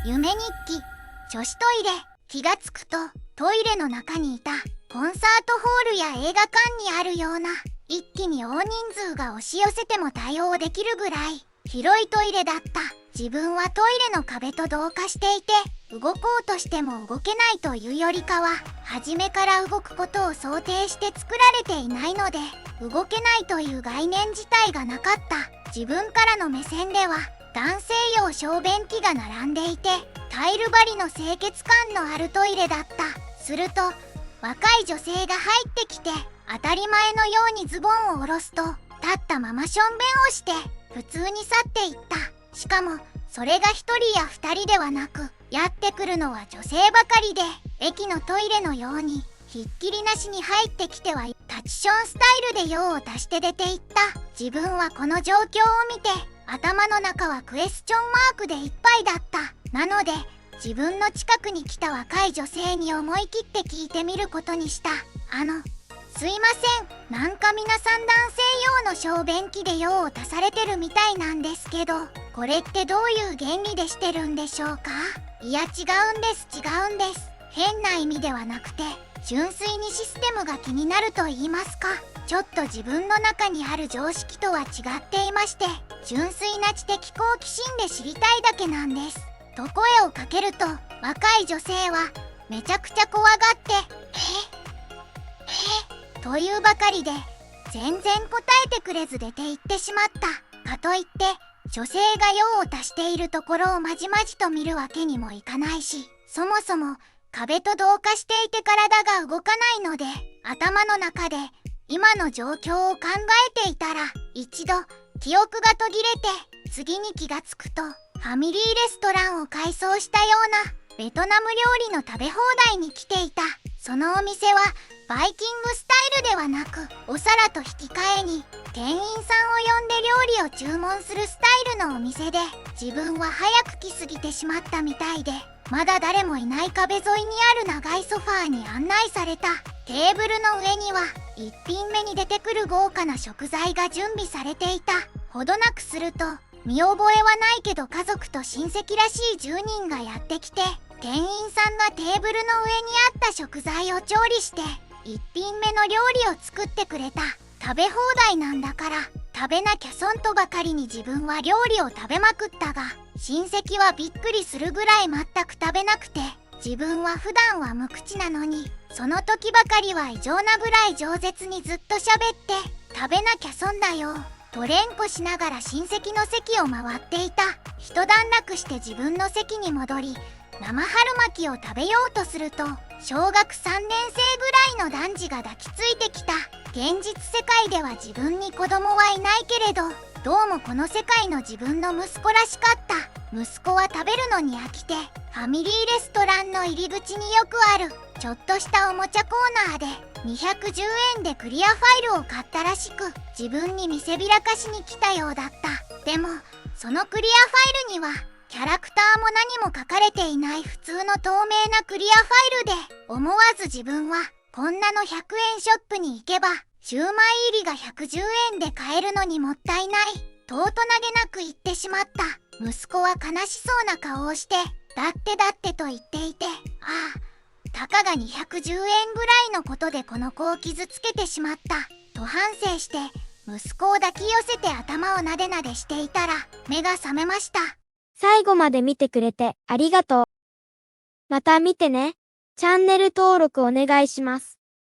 夢日記。女子トイレ。気がつくとトイレの中にいた。コンサートホールや映画館にあるような、一気に大人数が押し寄せても対応できるぐらい広いトイレだった。自分はトイレの壁と同化していて、動こうとしても動けないというよりかは、初めから動くことを想定して作られていないので、動けないという概念自体がなかった。自分からの目線では男性用小便器が並んでいて、タイル張りの清潔感のあるトイレだった。すると若い女性が入ってきて、当たり前のようにズボンを下ろすと、立ったまましょんべんをして普通に去っていった。しかもそれが1人や2人ではなく、やってくるのは女性ばかりで、駅のトイレのようにひっきりなしに入ってきてはタッチションスタイルで用を足して出ていった。自分はこの状況を見て、頭の中はクエスチョンマークでいっぱいだった。なので自分の近くに来た若い女性に思い切って聞いてみることにした。すいません、なんか皆さん男性用の小便器で用を足されてるみたいなんですけど、これってどういう原理でしてるんでしょうか？いや違うんです変な意味ではなくて、純粋にシステムが気になると言いますか、ちょっと自分の中にある常識とは違っていまして、純粋な知的好奇心で知りたいだけなんですと声をかけると、若い女性はめちゃくちゃ怖がってというばかりで、全然答えてくれず出て行ってしまった。かといって女性が用を足しているところをまじまじと見るわけにもいかないし、そもそも壁と同化していて体が動かないので、頭の中で今の状況を考えていたら、一度記憶が途切れて、次に気がつくとファミリーレストランを改装したようなベトナム料理の食べ放題に来ていた。そのお店はバイキングスタイルではなく、お皿と引き換えに店員さんを呼んで料理を注文するスタイルのお店で、自分は早く来すぎてしまったみたいで、まだ誰もいない壁沿いにある長いソファーに案内された。テーブルの上には一品目に出てくる豪華な食材が準備されていた。ほどなくすると見覚えはないけど家族と親戚らしい10人がやってきて、店員さんがテーブルの上にあった食材を調理して一品目の料理を作ってくれた。食べ放題なんだから食べなきゃ損とばかりに自分は料理を食べまくったが、親戚はびっくりするぐらい全く食べなくて、自分は普段は無口なのに、その時ばかりは異常なぐらい饒舌にずっと喋って、食べなきゃ損だよと連呼しながら親戚の席を回っていた。一段落して自分の席に戻り、生春巻きを食べようとすると、小学3年生ぐらいの男児が抱きついてきた。現実世界では自分に子供はいないけれど、どうもこの世界の自分の息子らしかった。息子は食べるのに飽きて、ファミリーレストランの入り口によくあるちょっとしたおもちゃコーナーで210円でクリアファイルを買ったらしく、自分に見せびらかしに来たようだった。でもそのクリアファイルにはキャラクターも何も書かれていない普通の透明なクリアファイルで、思わず自分はこんなの100円ショップに行けばシューマイ入りが110円で買えるのにもったいないと大人げなく言ってしまった。息子は悲しそうな顔をして、だってと言っていて、たかが210円ぐらいのことでこの子を傷つけてしまったと反省して、息子を抱き寄せて頭をなでなでしていたら目が覚めました。最後まで見てくれてありがとう。また見てね。チャンネル登録お願いします。